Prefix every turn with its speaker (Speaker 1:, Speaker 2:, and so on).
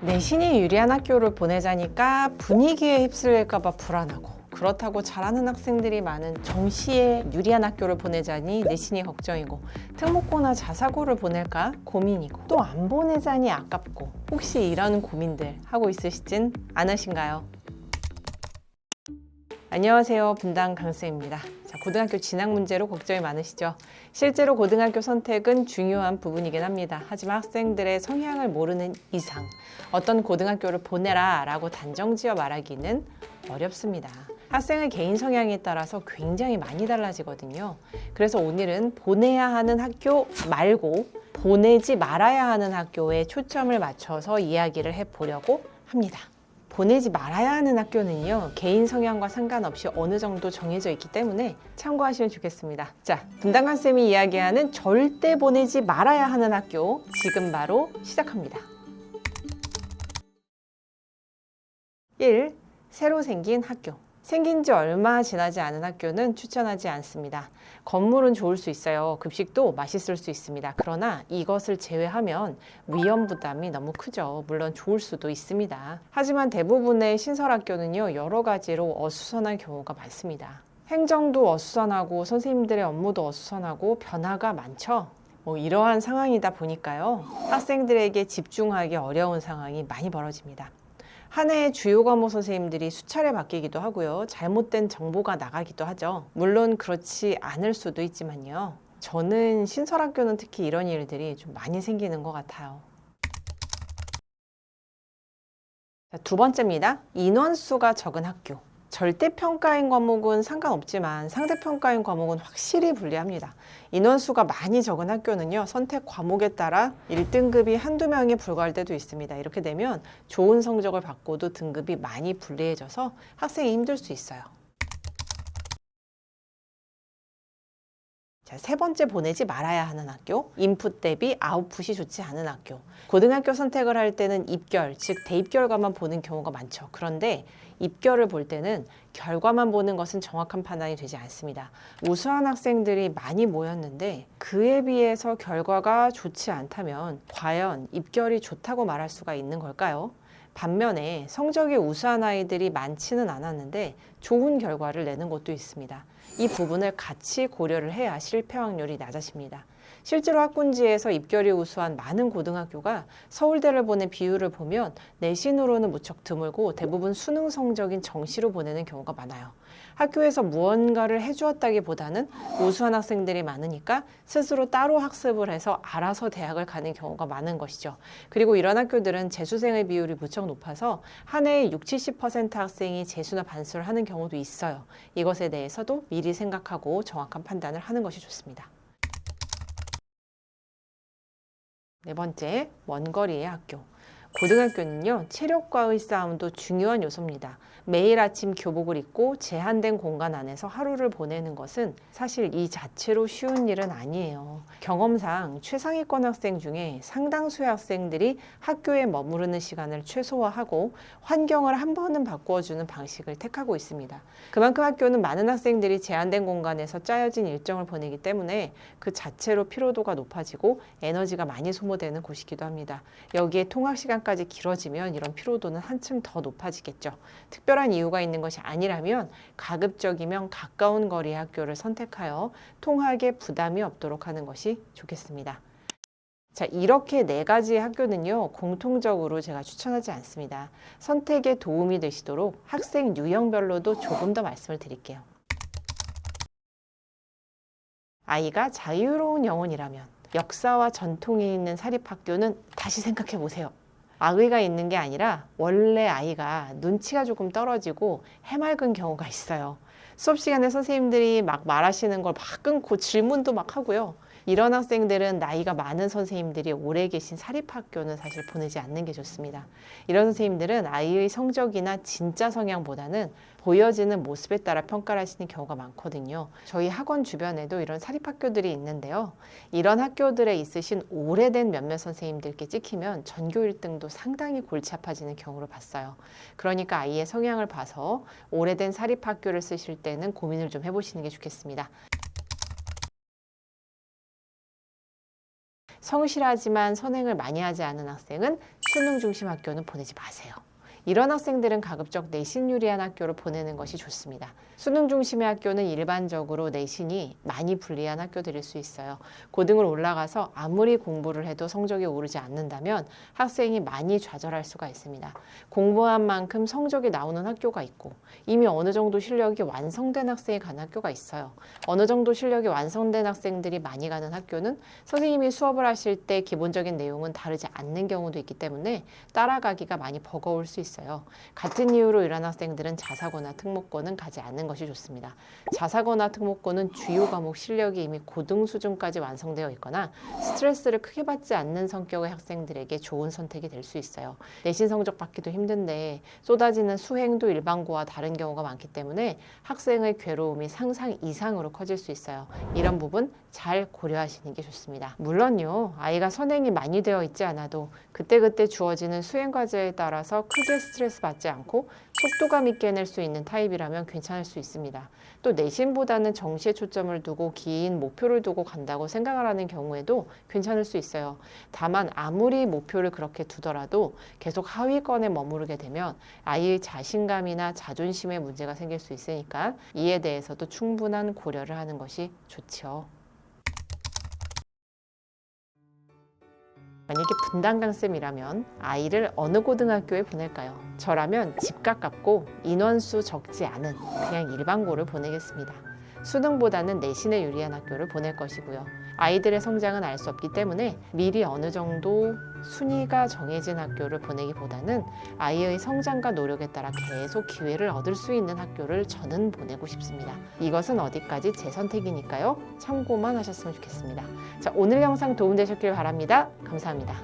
Speaker 1: 내신이 유리한 학교를 보내자니까 분위기에 휩쓸릴까봐 불안하고, 그렇다고 잘하는 학생들이 많은 정시에 유리한 학교를 보내자니 내신이 걱정이고, 특목고나 자사고를 보낼까 고민이고, 또 안 보내자니 아깝고, 혹시 이런 고민들 하고 있으시진 않으신가요? 안녕하세요. 분당 강쌤입니다. 고등학교 진학 문제로 걱정이 많으시죠? 실제로 고등학교 선택은 중요한 부분이긴 합니다. 하지만 학생들의 성향을 모르는 이상 어떤 고등학교를 보내라 라고 단정지어 말하기는 어렵습니다. 학생의 개인 성향에 따라서 굉장히 많이 달라지거든요. 그래서 오늘은 보내야 하는 학교 말고 보내지 말아야 하는 학교에 초점을 맞춰서 이야기를 해보려고 합니다. 보내지 말아야 하는 학교는요, 개인 성향과 상관없이 어느 정도 정해져 있기 때문에 참고하시면 좋겠습니다. 자, 분당관쌤이 이야기하는 절대 보내지 말아야 하는 학교, 지금 바로 시작합니다. 1. 새로 생긴 학교. 생긴 지 얼마 지나지 않은 학교는 추천하지 않습니다. 건물은 좋을 수 있어요. 급식도 맛있을 수 있습니다. 그러나 이것을 제외하면 위험 부담이 너무 크죠. 물론 좋을 수도 있습니다. 하지만 대부분의 신설학교는요, 여러 가지로 어수선한 경우가 많습니다. 행정도 어수선하고 선생님들의 업무도 어수선하고 변화가 많죠. 이러한 상황이다 보니까요, 학생들에게 집중하기 어려운 상황이 많이 벌어집니다. 한 해의 주요 과목 선생님들이 수차례 바뀌기도 하고요. 잘못된 정보가 나가기도 하죠. 물론 그렇지 않을 수도 있지만요. 저는 신설학교는 특히 이런 일들이 좀 많이 생기는 것 같아요. 자, 두 번째입니다. 인원수가 적은 학교. 절대평가인 과목은 상관없지만 상대평가인 과목은 확실히 불리합니다. 인원수가 많이 적은 학교는요, 선택 과목에 따라 1등급이 한두 명에 불과할 때도 있습니다. 이렇게 되면 좋은 성적을 받고도 등급이 많이 불리해져서 학생이 힘들 수 있어요. 자, 세 번째 보내지 말아야 하는 학교, 인풋 대비 아웃풋이 좋지 않은 학교. 고등학교 선택을 할 때는 입결, 즉 대입 결과만 보는 경우가 많죠. 그런데 입결을 볼 때는 결과만 보는 것은 정확한 판단이 되지 않습니다. 우수한 학생들이 많이 모였는데 그에 비해서 결과가 좋지 않다면 과연 입결이 좋다고 말할 수가 있는 걸까요? 반면에 성적이 우수한 아이들이 많지는 않았는데 좋은 결과를 내는 곳도 있습니다. 이 부분을 같이 고려를 해야 실패 확률이 낮아집니다. 실제로 학군지에서 입결이 우수한 많은 고등학교가 서울대를 보낸 비율을 보면 내신으로는 무척 드물고 대부분 수능 성적인 정시로 보내는 경우가 많아요. 학교에서 무언가를 해주었다기보다는 우수한 학생들이 많으니까 스스로 따로 학습을 해서 알아서 대학을 가는 경우가 많은 것이죠. 그리고 이런 학교들은 재수생의 비율이 무척 높아서 한 해에 60-70% 학생이 재수나 반수를 하는 경우도 있어요. 이것에 대해서도 미리 생각하고 정확한 판단을 하는 것이 좋습니다. 네 번째, 먼 거리의 학교. 고등학교는요, 체력과의 싸움도 중요한 요소입니다. 매일 아침 교복을 입고 제한된 공간 안에서 하루를 보내는 것은 사실 이 자체로 쉬운 일은 아니에요. 경험상 최상위권 학생 중에 상당수의 학생들이 학교에 머무르는 시간을 최소화하고 환경을 한 번은 바꾸어주는 방식을 택하고 있습니다. 그만큼 학교는 많은 학생들이 제한된 공간에서 짜여진 일정을 보내기 때문에 그 자체로 피로도가 높아지고 에너지가 많이 소모되는 곳이기도 합니다. 여기에 통학 시간까지 길어지면 이런 피로도는 한층 더 높아지겠죠. 특별한 이유가 있는 것이 아니라면 가급적이면 가까운 거리의 학교를 선택하여 통학에 부담이 없도록 하는 것이 좋겠습니다. 자, 이렇게 네 가지의 학교는요, 공통적으로 제가 추천하지 않습니다. 선택에 도움이 되시도록 학생 유형별로도 조금 더 말씀을 드릴게요. 아이가 자유로운 영혼이라면 역사와 전통이 있는 사립학교는 다시 생각해 보세요. 악의가 있는 게 아니라 원래 아이가 눈치가 조금 떨어지고 해맑은 경우가 있어요. 수업 시간에 선생님들이 막 말하시는 걸 막 끊고 질문도 막 하고요. 이런 학생들은 나이가 많은 선생님들이 오래 계신 사립학교는 사실 보내지 않는 게 좋습니다. 이런 선생님들은 아이의 성적이나 진짜 성향보다는 보여지는 모습에 따라 평가를 하시는 경우가 많거든요. 저희 학원 주변에도 이런 사립학교들이 있는데요. 이런 학교들에 있으신 오래된 몇몇 선생님들께 찍히면 전교 1등도 상당히 골치 아파지는 경우를 봤어요. 그러니까 아이의 성향을 봐서 오래된 사립학교를 쓰실 때는 고민을 좀 해보시는 게 좋겠습니다. 성실하지만 선행을 많이 하지 않은 학생은 수능 중심 학교는 보내지 마세요. 이런 학생들은 가급적 내신 유리한 학교를 보내는 것이 좋습니다. 수능 중심의 학교는 일반적으로 내신이 많이 불리한 학교들일 수 있어요. 고등을 올라가서 아무리 공부를 해도 성적이 오르지 않는다면 학생이 많이 좌절할 수가 있습니다. 공부한 만큼 성적이 나오는 학교가 있고 이미 어느 정도 실력이 완성된 학생이 가는 학교가 있어요. 어느 정도 실력이 완성된 학생들이 많이 가는 학교는 선생님이 수업을 하실 때 기본적인 내용은 다르지 않는 경우도 있기 때문에 따라가기가 많이 버거울 수 있어요. 같은 이유로 이런 학생들은 자사고나 특목고는 가지 않는 것이 좋습니다. 자사고나 특목고는 주요 과목 실력이 이미 고등 수준까지 완성되어 있거나 스트레스를 크게 받지 않는 성격의 학생들에게 좋은 선택이 될 수 있어요. 내신 성적 받기도 힘든데 쏟아지는 수행도 일반고와 다른 경우가 많기 때문에 학생의 괴로움이 상상 이상으로 커질 수 있어요. 이런 부분 잘 고려하시는 게 좋습니다. 물론요, 아이가 선행이 많이 되어 있지 않아도 그때그때 주어지는 수행 과제에 따라서 크게 스트레스 받지 않고 속도감 있게 낼 수 있는 타입이라면 괜찮을 수 있습니다. 또 내신보다는 정시에 초점을 두고 긴 목표를 두고 간다고 생각을 하는 경우에도 괜찮을 수 있어요. 다만 아무리 목표를 그렇게 두더라도 계속 하위권에 머무르게 되면 아이의 자신감이나 자존심에 문제가 생길 수 있으니까 이에 대해서도 충분한 고려를 하는 것이 좋죠. 만약에 분당강쌤이라면 아이를 어느 고등학교에 보낼까요? 저라면 집 가깝고 인원수 적지 않은 그냥 일반고를 보내겠습니다. 수능보다는 내신에 유리한 학교를 보낼 것이고요. 아이들의 성장은 알 수 없기 때문에 미리 어느 정도 순위가 정해진 학교를 보내기보다는 아이의 성장과 노력에 따라 계속 기회를 얻을 수 있는 학교를 저는 보내고 싶습니다. 이것은 어디까지 제 선택이니까요. 참고만 하셨으면 좋겠습니다. 자, 오늘 영상 도움되셨길 바랍니다. 감사합니다.